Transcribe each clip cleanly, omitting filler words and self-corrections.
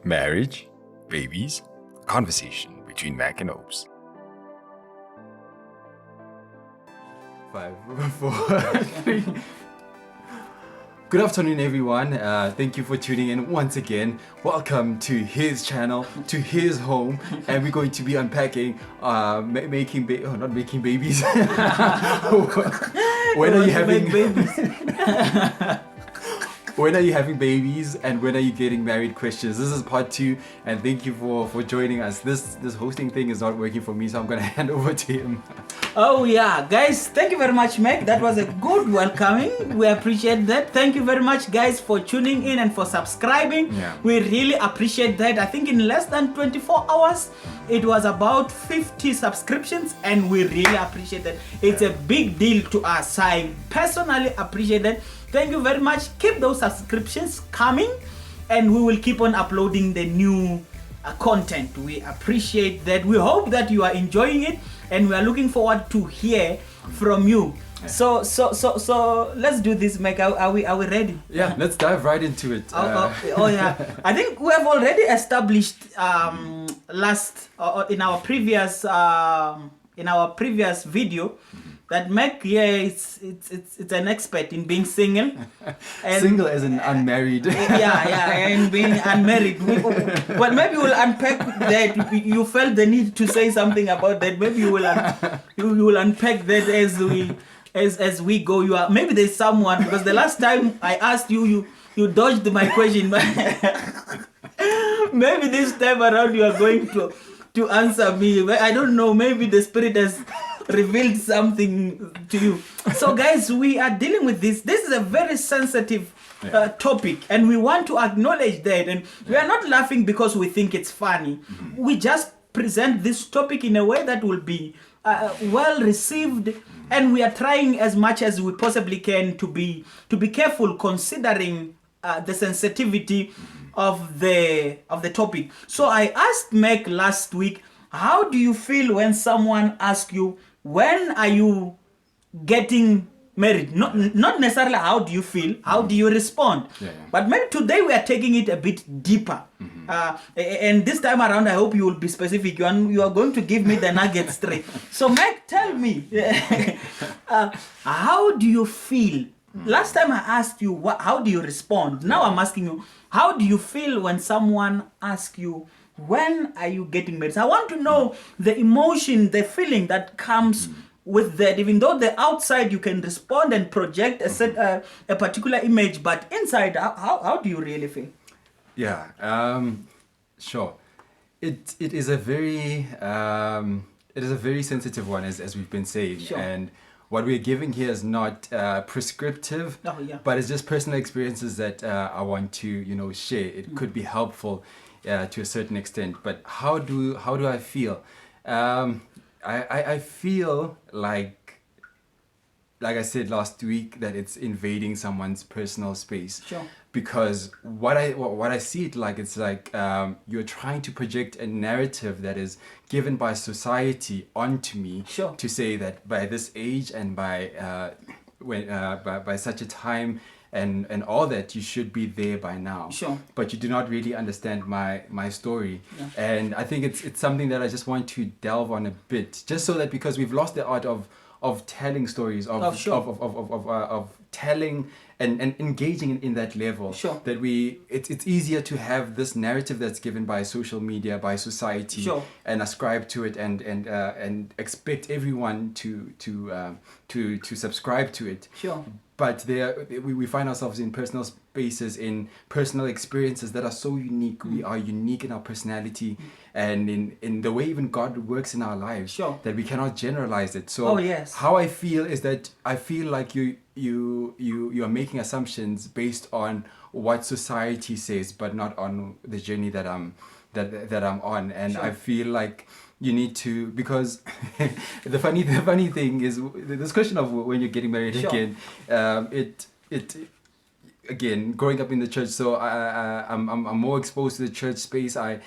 Marriage, babies, conversation between Mac and Opes. 5, 4, 3. Good afternoon, everyone. Thank you for tuning in once again. Welcome to his channel, to his home, and we're going to be unpacking, not making babies. When are you having babies? When are you having babies and when are you getting married questions? This is part 2, and thank you for joining us. This hosting thing is not working for me, so I'm gonna hand over to him. Oh yeah, guys, thank you very much, Mac. That was a good welcoming. We appreciate that. Thank you very much, guys, for tuning in and for subscribing. Yeah. We really appreciate that. I think in less than 24 hours, it was about 50 subscriptions, and we really appreciate that. It's a big deal to us. I personally appreciate that. Thank you very much. Keep those subscriptions coming, and we will keep on uploading the new content. We appreciate that. We hope that you are enjoying it, and we are looking forward to hear from you. So let's do this, Mike. Are we ready? Yeah, let's dive right into it. Oh yeah. I think we have already established in our previous video that Mac it's an expert in being single. And single as an unmarried. and being unmarried. Well, maybe we'll unpack that. You felt the need to say something about that. Maybe you will unpack that as we go. Maybe there's someone, because the last time I asked you dodged my question, but maybe this time around you are going to answer me. I don't know. Maybe the Spirit has revealed something to you. So guys, we are dealing with this. This is a very sensitive topic, and we want to acknowledge that. And we are not laughing because we think it's funny. We just present this topic in a way that will be well received, and we are trying as much as we possibly can to be careful, considering the sensitivity of the topic. So I asked Meg last week, how do you feel when someone asks you, when are you getting married? Not necessarily how do you feel, how do you respond? But maybe today we are taking it a bit deeper. And this time around, I hope you will be specific. You are going to give me the nuggets straight. So Meg, tell me, how do you feel? Last time I asked you, how do you respond? Now I'm asking you, how do you feel when someone asks you, when are you getting married? So I want to know the emotion, the feeling that comes with that. Even though the outside you can respond and project a particular image, but inside, how do you really feel? Yeah, sure. It is a very sensitive one, as we've been saying. Sure. And what we're giving here is not prescriptive, but it's just personal experiences that I want to share. It could be helpful to a certain extent. But how do I feel? I feel like I said last week, that it's invading someone's personal space. Sure. Because what I see it like, it's like you're trying to project a narrative that is given by society onto me. Sure. To say that by this age and by such a time and all that, you should be there by now. Sure. But you do not really understand my story. Yeah. And I think it's something that I just want to delve on a bit, just so that, because we've lost the art of telling stories, of telling and engaging in that level. Sure. That it's easier to have this narrative that's given by social media, by society. Sure. And ascribe to it and expect everyone to subscribe to it. Sure. But we find ourselves in personal spaces, in personal experiences that are so unique. We are unique in our personality and in the way even God works in our lives. Sure. That we cannot generalize it. So yes. How I feel is that I feel like you are making assumptions based on what society says, but not on the journey that I'm on. And Sure. I feel like you need to, because the funny thing is this question of when you're getting married. Sure. Again, it again, growing up in the church, so I'm more exposed to the church space. I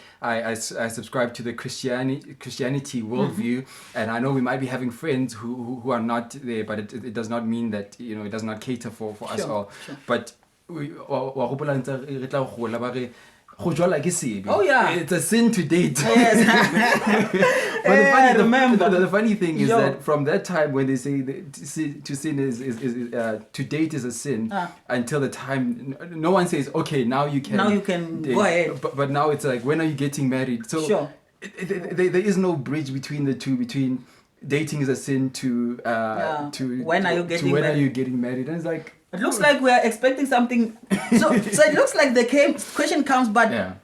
subscribe to the Christianity worldview, and I know we might be having friends who are not there, but it does not mean that it does not cater for us all. Sure. But Oh, yeah. It's a sin to date. Yes. But remember. the funny thing is Yo. that from that time when they say that to sin is to date is a sin, until the time no one says, okay, now you can date. Go ahead. But now it's like, when are you getting married? So Sure. there is no bridge between the two, between dating is a sin to when are you getting when married? are you getting married? And it's like, It looks like we are expecting something. So it looks like the question comes, but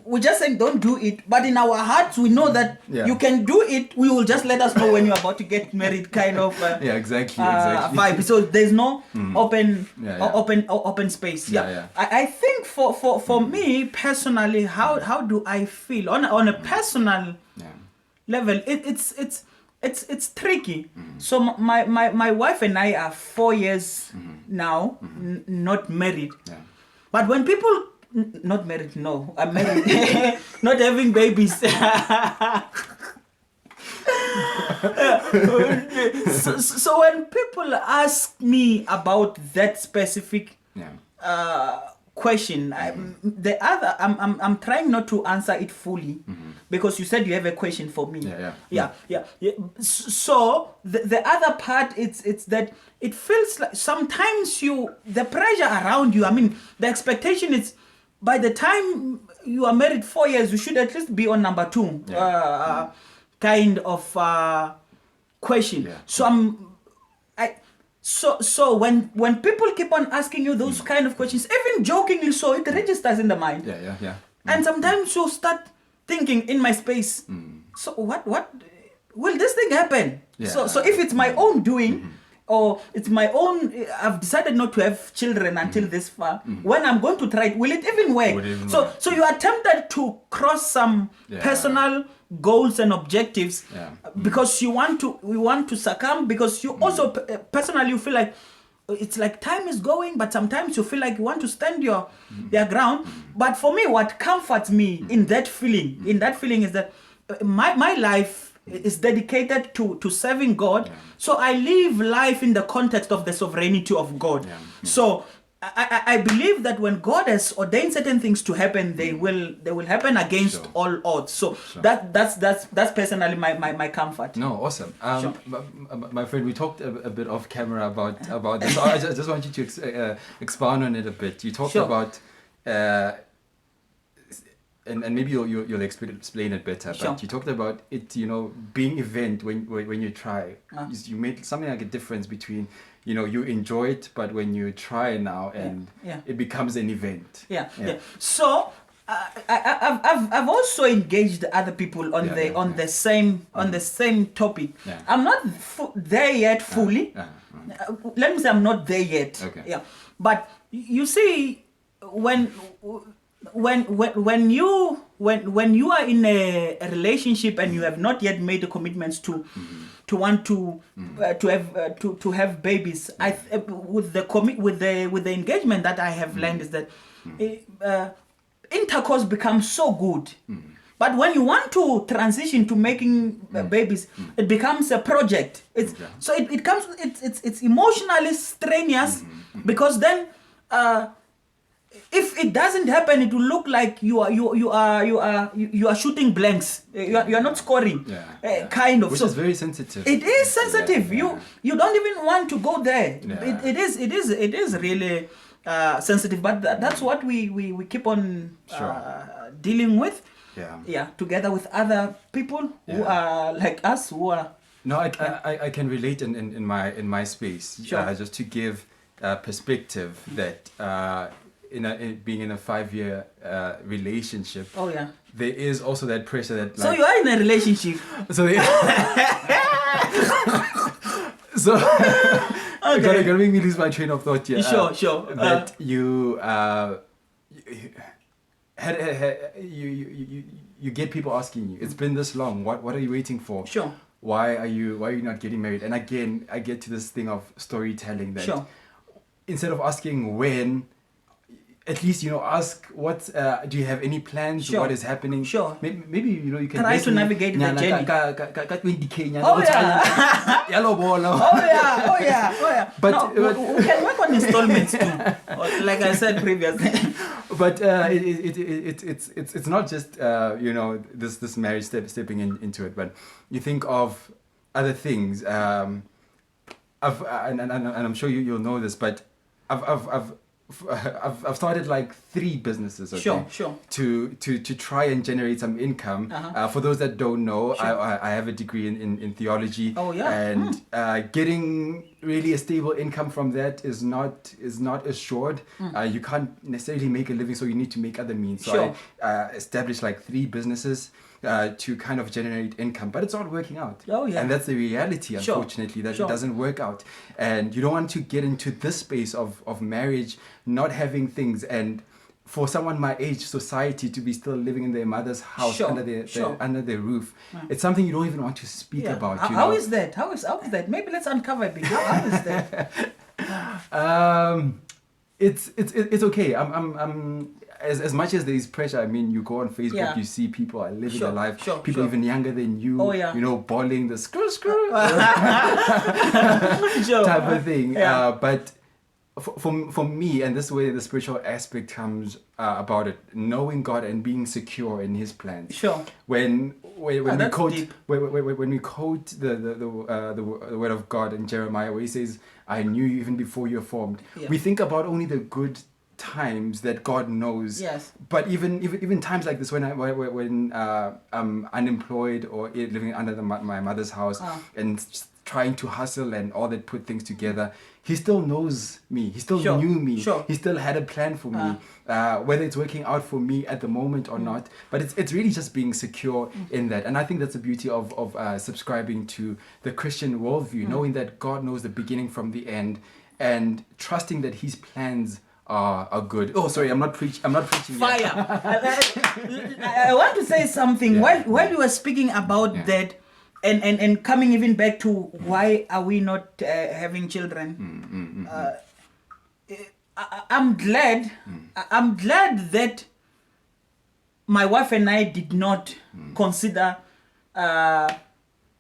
we're just saying don't do it. But in our hearts, we know that you can do it. We will just let us know when you're about to get married, kind of. Exactly. Vibe. So there's no open space. I think for me personally, how do I feel on a personal level? It's tricky. So my wife and I are 4 years now, not married. But when people not married, no, I'm married, not having babies. So when people ask me about that specific question, I'm trying not to answer it fully, because you said you have a question for me. Yeah. So the other part, it's that it feels like sometimes the pressure around you. I mean, the expectation is by the time you are married 4 years, you should at least be on number 2, kind of question. So when people keep on asking you those kind of questions, even jokingly, so it registers in the mind. And sometimes you start thinking in my space. So what will this thing happen? So if it's my own doing, or it's my own, I've decided not to have children until this far. When I'm going to try it, will it even work? So you are tempted to cross some personal goals and objectives because we want to succumb, because you also personally you feel like it's like time is going, but sometimes you feel like you want to stand your ground. But for me, what comforts me in that feeling is that my life is dedicated to serving God. So I live life in the context of the sovereignty of God. So I believe that when God has ordained certain things to happen, they will happen against all odds. So that's personally my comfort. No, awesome. My friend, we talked a bit off camera about this. So I just want you to expound on it a bit. You talked about and maybe you'll explain it better. But you talked about it, being event when you try. You made something like a difference between, you enjoy it, but when you try now and it becomes an event. So I've also engaged other people on the same topic. I'm not there yet fully. Let me say I'm not there yet. But you see, when you are in a relationship and you have not yet made the commitments to want to have babies, with the engagement that I have learned is that intercourse becomes so good. But when you want to transition to making babies, it becomes a project. It's emotionally strenuous, because then if it doesn't happen, it will look like you are shooting blanks. You are not scoring, kind of. Which is very sensitive. It is sensitive. You don't even want to go there. It is really sensitive. But that's what we keep on dealing with. Together with other people who are like us, who are. No, I can relate in my space. Just to give perspective that. Being in a 5-year relationship, there is also that pressure that. So you are in a relationship. So gonna make me lose my train of thought here. Sure. That you you get people asking you, it's been this long. What are you waiting for? Sure. Why are you not getting married? And again, I get to this thing of storytelling that instead of asking when. At least ask what do you have any plans? What is happening? Maybe you can try to navigate the journey. Oh yeah. But we can work on installments too, like I said previously. But it's not just this marriage stepping into it, but you think of other things. And I'm sure you'll know this, but I've started like 3 businesses. Okay? Sure. To try and generate some income. For those that don't know, I have a degree in theology. Oh yeah. And getting really a stable income from that is not assured. You can't necessarily make a living, so you need to make other means. So I established like 3 businesses to kind of generate income, but it's not working out. Oh yeah. And that's the reality, unfortunately, that it doesn't work out. And you don't want to get into this space of marriage, not having things, and for someone my age, society, to be still living in their mother's house under their roof. It's something you don't even want to speak about. How is that? How is that? Maybe let's uncover a bit. How is that? It's okay. I'm as much as there is pressure. I mean, you go on Facebook, you see people are living their life. People even younger than you. Oh yeah. Bawling the screw type of thing. But for me, and this is where the spiritual aspect comes about it, knowing God and being secure in His plans. When we quote the word of God in Jeremiah, where He says, "I knew you even before you were formed." We think about only the good times that God knows. Yes. But even times like this, when I'm unemployed or living under my mother's house and trying to hustle and all that, put things together, He still knows me. He still knew me. He still had a plan for me, whether it's working out for me at the moment or not. But it's really just being secure in that. And I think that's the beauty of subscribing to the Christian worldview, knowing that God knows the beginning from the end, and trusting that His plans are good. Oh, sorry, I'm not preaching. Fire! I want to say something. While you were speaking about that, and coming even back to why are we not having children? I'm glad that my wife and I did not consider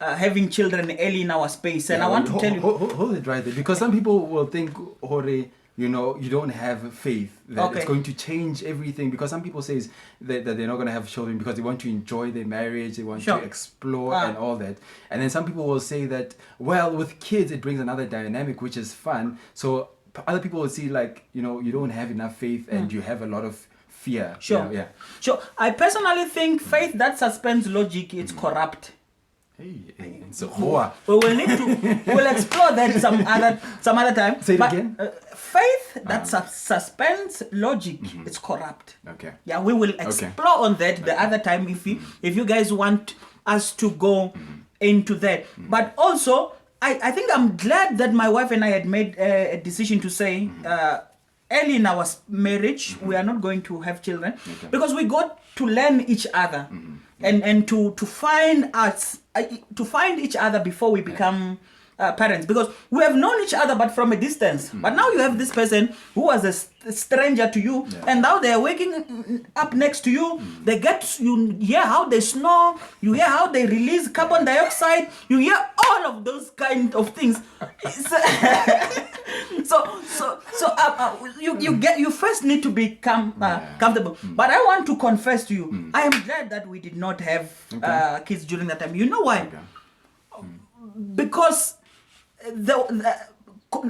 having children early in our space. And I want to tell you, hold it right there, because some people will think, Hore, you don't have faith that it's going to change everything, because some people say that they're not going to have children because they want to enjoy their marriage, they want to explore and all that. And then some people will say that, well, with kids it brings another dynamic, which is fun. So other people will see like, you don't have enough faith and you have a lot of fear. Sure. I personally think faith that suspends logic, it's corrupt. So we'll explore that some other time. Say it again. Faith that suspends logic, it's corrupt. Okay. Yeah, we will explore on that the other time if you guys want us to go into that. But also, I think I'm glad that my wife and I had made a decision to say early in our marriage we are not going to have children, because we got to learn each other and to find each other before we become parents, because we have known each other but from a distance. But now you have this person who was a stranger to you, and now they are waking up next to you. They you hear how they snore, you hear how they release carbon dioxide, you hear all of those kind of things. You first need to become comfortable. But I want to confess to you, I am glad that we did not have kids during that time. You know why? Because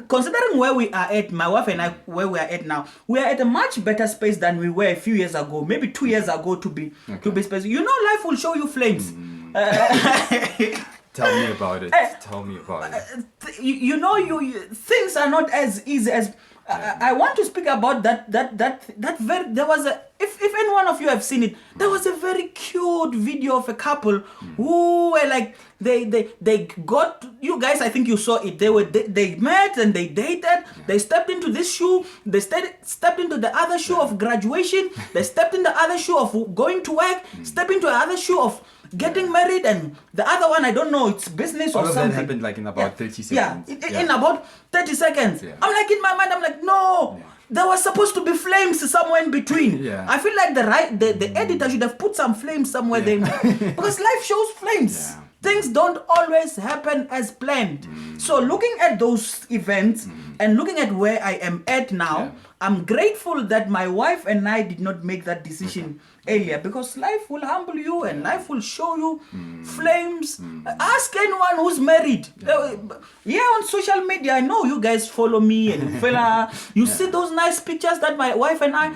considering where we are at, my wife and I, where we are at now, we are at a much better space than we were a few years ago, maybe 2 years ago to be specific. Life will show you flames. Tell me about it. Things are not as easy as. I want to speak about that there was if any one of you have seen it, there was a very cute video of a couple who were like they got, you guys, I think you saw it, they met and they dated, they stepped into this shoe, they stepped into the other shoe of graduation, they stepped in the other shoe of going to work, stepped into the other shoe of getting married, and the other one, I don't know, it's business or something. All of that happened like in about 30 seconds. In about 30 seconds. I'm like, in my mind, I'm like, no, there was supposed to be flames somewhere in between. I feel like the editor should have put some flames somewhere there. Because life shows flames. Things don't always happen as planned. So looking at those events, And looking at where I am at now, I'm grateful that my wife and I did not make that decision earlier, because life will humble you and life will show you flames. Ask anyone who's married. On social media, I know you guys follow me and you see those nice pictures that my wife and I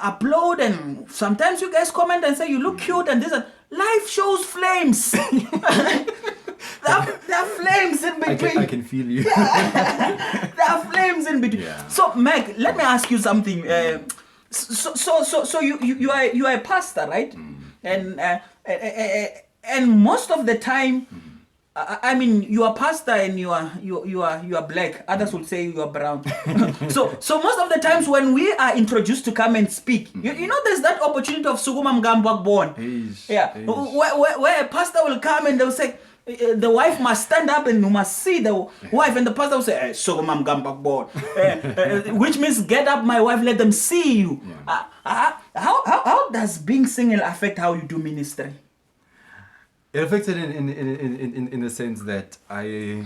upload, and sometimes you guys comment and say you look cute and this and life shows flames. There are flames in between. I can feel you. There are flames in between. Yeah. So Meg, let me ask you something. So you are a pastor, right? And most of the time, I mean, you are pastor and you are black. Others will say you are brown. so most of the times when we are introduced to come and speak, you know, there's that opportunity of Suguma Mgambwak born. Where a pastor will come and they'll say, the wife must stand up and you must see the wife, and the pastor will say, Suguma Mgambwak born, which means get up, my wife, let them see you. How does being single affect how you do ministry? It affected in the sense that I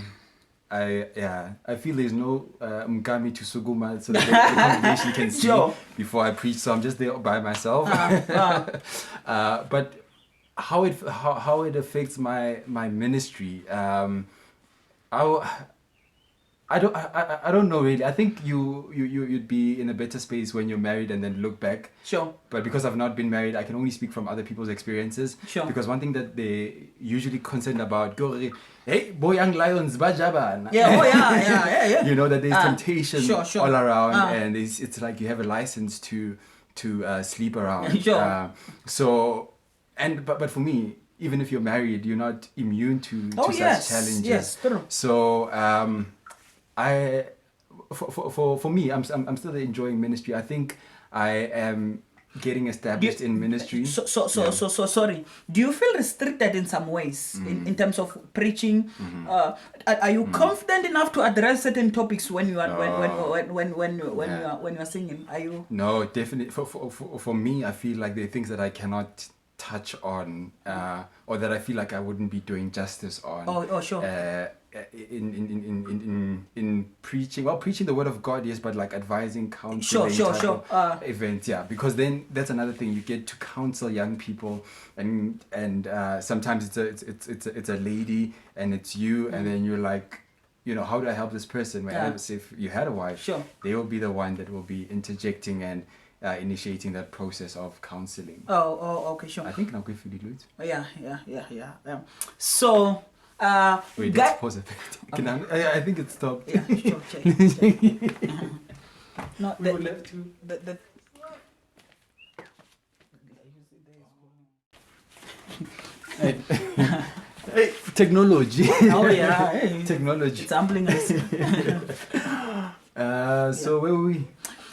feel there's no Mgami to Suguma, so that the congregation can see before I preach. So I'm just there by myself. But how it affects my ministry, I don't know really. I think you'd be in a better space when you're married and then look back. Sure. But because I've not been married, I can only speak from other people's experiences. Sure. Because one thing that they usually concerned about, hey, boy, young lions, bajaba. Yeah. You know that there's temptation Sure. all around, and it's like you have a license to sleep around. Sure. But for me, even if you're married, you're not immune to such challenges. Yes, true. So for me, I'm still enjoying ministry. I think I am getting established in ministry. So sorry. Do you feel restricted in some ways in terms of preaching? Are you confident enough to address certain topics when you are when you are singing? Are you? No, definitely. For me, I feel like there are things that I cannot touch on, or that I feel like I wouldn't be doing justice on. Oh, sure. In preaching, preaching the word of God, yes, but like advising, counseling, sure. Events, because then that's another thing. You get to counsel young people, and sometimes it's a lady and it's you, and then you're like, you know, how do I help this person? Whereas if you had a wife, they will be the one that will be interjecting and initiating that process of counseling. Okay, sure. I think now good for the Lord. Yeah. So. Wait, let's pause a bit. I think it stopped. Yeah, sure. Check. No, we would love to. Hey, technology. Oh yeah, hey. Technology. It's humbling us. So where were we?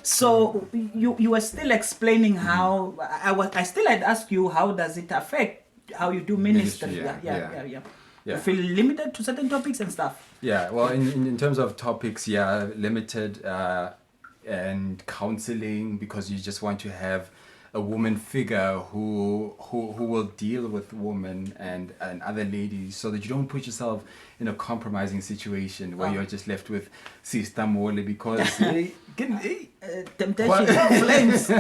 So you were still explaining how I still had asked you, how does it affect how you do ministry? Yeah. You feel limited to certain topics and stuff. Yeah, well, in terms of topics, limited and counseling, because you just want to have a woman figure who will deal with women and other ladies, so that you don't put yourself in a compromising situation where you're just left with Sister Mole, because temptation, flames.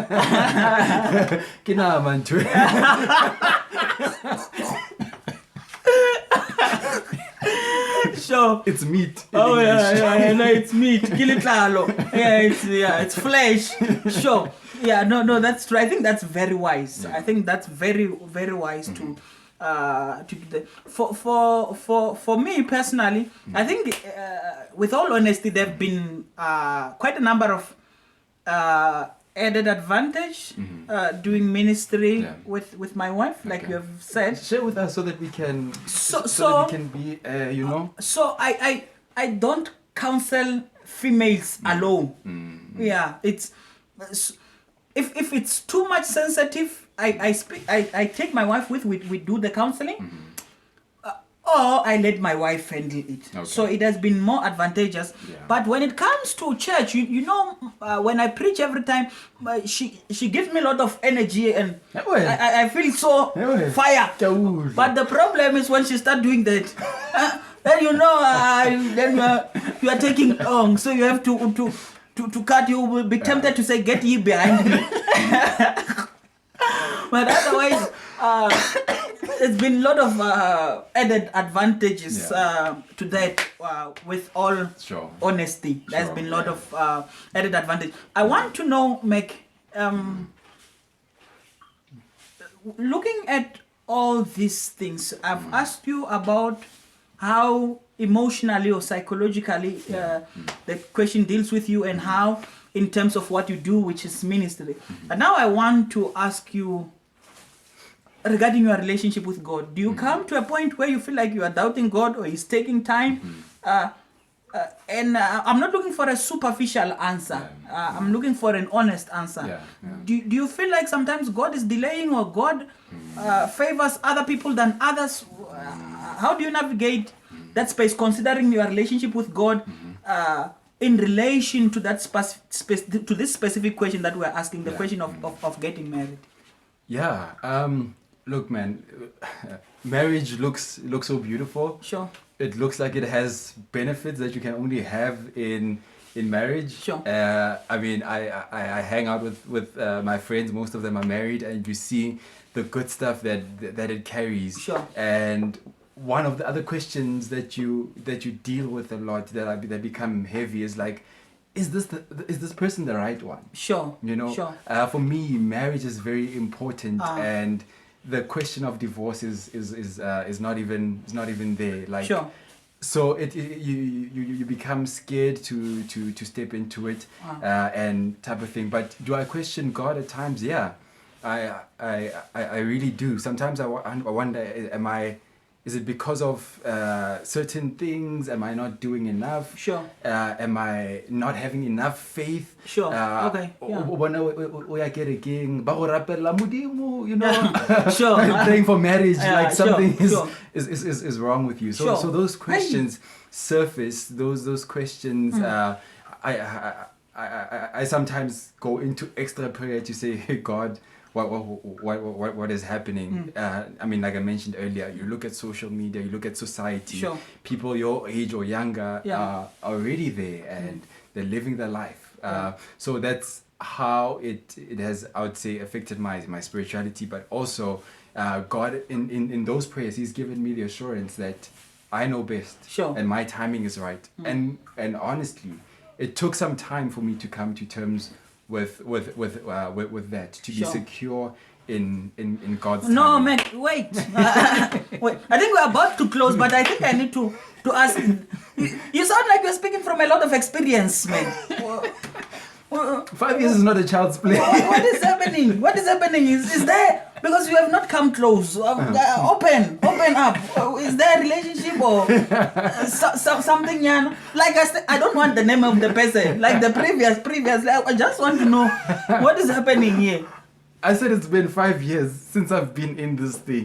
Sure. It's meat. Oh yeah, no, it's meat. Kilitalo. It's flesh. Sure. Yeah, no, that's true. I think that's very wise. I think that's very, very wise to for me personally. I think, with all honesty, there've been quite a number of added advantage doing ministry with my wife, like you have said. Share with us so that we can we can be So I don't counsel females alone. Yeah, it's if it's too much sensitive, I take my wife with, we do the counseling. Or I let my wife handle it. Okay. So it has been more advantageous. Yeah. But when it comes to church, you know, when I preach every time, she gives me a lot of energy, and I feel so fire. But the problem is when she starts doing that, then then you are taking long, so you have to cut. You will be tempted to say, "Get ye behind me." But otherwise, it's been a lot of added advantages to that. With all honesty, there's been a lot of added advantage. I want to know, Mak, looking at all these things, I've asked you about how emotionally or psychologically the question deals with you, and how in terms of what you do, which is ministry. And now I want to ask you regarding your relationship with God. Do you come to a point where you feel like you are doubting God, or He's taking time? And I'm not looking for a superficial answer. I'm looking for an honest answer. Do you feel like sometimes God is delaying, or God favors other people than others? How do you navigate that space, considering your relationship with God in relation to that to this specific question that we're asking, the question of getting married? Look, man, marriage looks so beautiful. Sure. It looks like it has benefits that you can only have in marriage. Sure. I mean, I hang out with my friends. Most of them are married, and you see the good stuff that it carries. Sure. And one of the other questions that you deal with a lot that become heavy is like, is this person the right one? Sure. Sure. For me, marriage is very important, and the question of divorce is not even there. Like, sure. So you become scared to step into it and type of thing. But do I question God at times? Yeah, I really do. Sometimes I wonder, is it because of certain things? Am I not doing enough? Sure. Am I not having enough faith? Sure. Okay. We are getting Sure. Praying for marriage, like something sure. is wrong with you. So Sure. so those questions surface. Those questions. I sometimes go into extra prayer to say, hey, God, what is happening? I mean, like I mentioned earlier, you look at social media, you look at society. Sure. People your age or younger are already there, and they're living their life. So that's how it has, I would say, affected my spirituality. But also, God in those prayers, He's given me the assurance that I know best. Sure. And my timing is right. And honestly, it took some time for me to come to terms with that, to be secure in God's timing. No, man, wait. Wait. I think we're about to close, but I think I need to ask. You sound like you're speaking from a lot of experience, man. 5 years is not a child's play. What is happening? What is happening? Is there, because you have not come close. Open up. Is there a relationship or something? Like I said, I don't want the name of the person. Like the previous. Like, I just want to know what is happening here. I said it's been 5 years since I've been in this thing.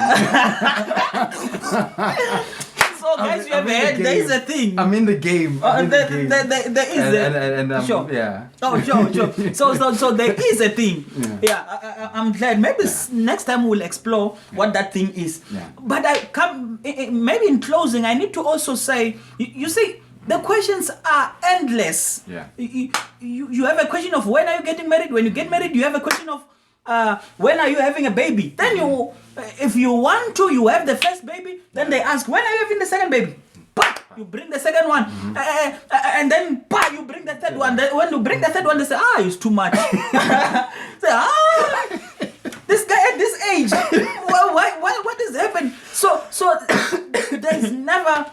So guys, you have heard there is a thing. I'm in the game. There is sure. Yeah. Oh, sure. So there is a thing. Yeah, I'm glad. Maybe next time we'll explore what that thing is. Yeah. But maybe in closing, I need to also say, you see, the questions are endless. Yeah. You have a question of when are you getting married? When you get married, you have a question of when are you having a baby? Then if you want to, you have the first baby. Then they ask, when are you having the second baby? You bring the second one, and then you bring the third one. When you bring the third one, they say, it's too much. Say, this guy at this age, what is happening? So there's never.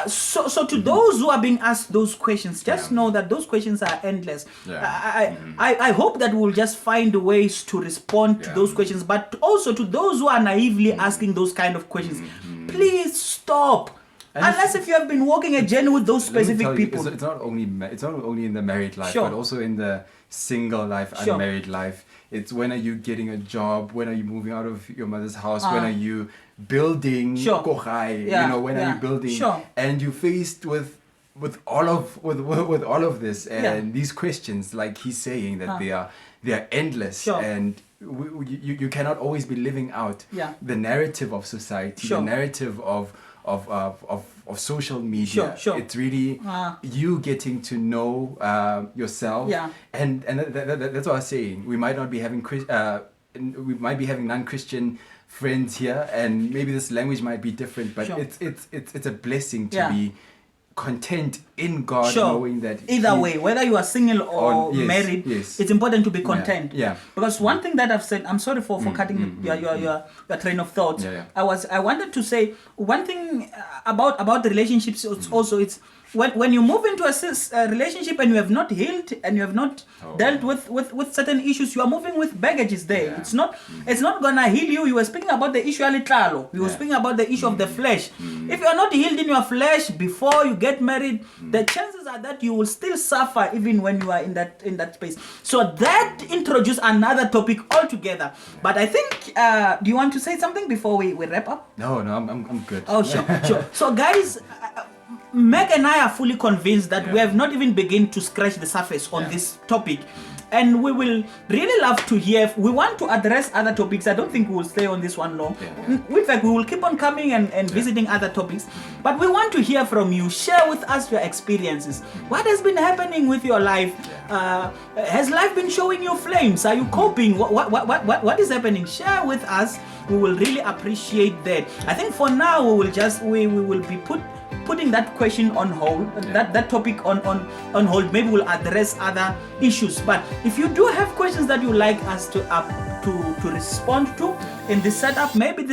So to those who are being asked those questions, just know that those questions are endless. Yeah. I hope that we'll just find ways to respond to those questions, but also to those who are naively asking those kind of questions, please stop. Unless if you have been walking a journey with those specific people. It's not only in the married life, sure. but also in the single life, sure. unmarried life. It's when are you getting a job? When are you moving out of your mother's house? When are you building? Sure. When are you building? Sure. And you're faced with all of this and these questions, like he's saying that they're endless. Sure. And you cannot always be living out the narrative of society, the narrative of social media. Sure. It's really you getting to know yourself. And that's what I was saying. We might not be having we might be having non-Christian friends here, and maybe this language might be different, but it's a blessing to be content in God, knowing that either way, whether you are single or married, it's important to be content. Because one thing that I've said, I'm sorry for cutting your train of thought. I wanted to say one thing about the relationships. Also, it's when you move into a relationship and you have not healed and you have not dealt with certain issues, you are moving with baggages there. It's not gonna heal you. You were speaking about the issue alitlalo. You were speaking about the issue of the flesh. If you are not healed in your flesh before you get married, the chances are that you will still suffer even when you are in that space. So that introduced another topic altogether. But I think, do you want to say something before we wrap up? No, I'm good. Oh, sure. So guys, Mak and I are fully convinced that we have not even begun to scratch the surface on this topic. And we will really love to hear. We want to address other topics. I don't think we will stay on this one long. In fact, we will keep on coming and visiting other topics. But we want to hear from you. Share with us your experiences. What has been happening with your life? Has life been showing you flames? Are you coping? What is happening? Share with us. We will really appreciate that. I think for now we will be putting that question on hold, that topic on hold. Maybe we'll address other issues. But if you do have questions that you like us to respond to in this setup, maybe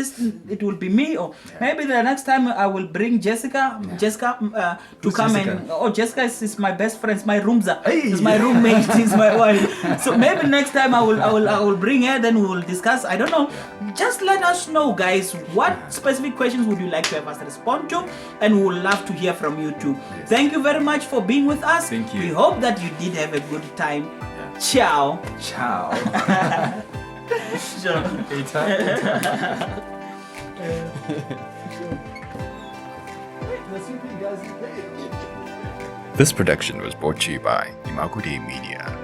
it will be me, or maybe the next time I will bring Jessica to come and Jessica is my best friend, it's my roomza, it's my roommate, it's my wife. So maybe next time I will bring her, then we will discuss. I don't know. Just let us know, guys, what specific questions would you like to have us respond to, and we would love to hear from you too. Thank you very much for being with us. Thank you. We hope that you did have a good time. Ciao. Sure. This production was brought to you by Mak and I Media.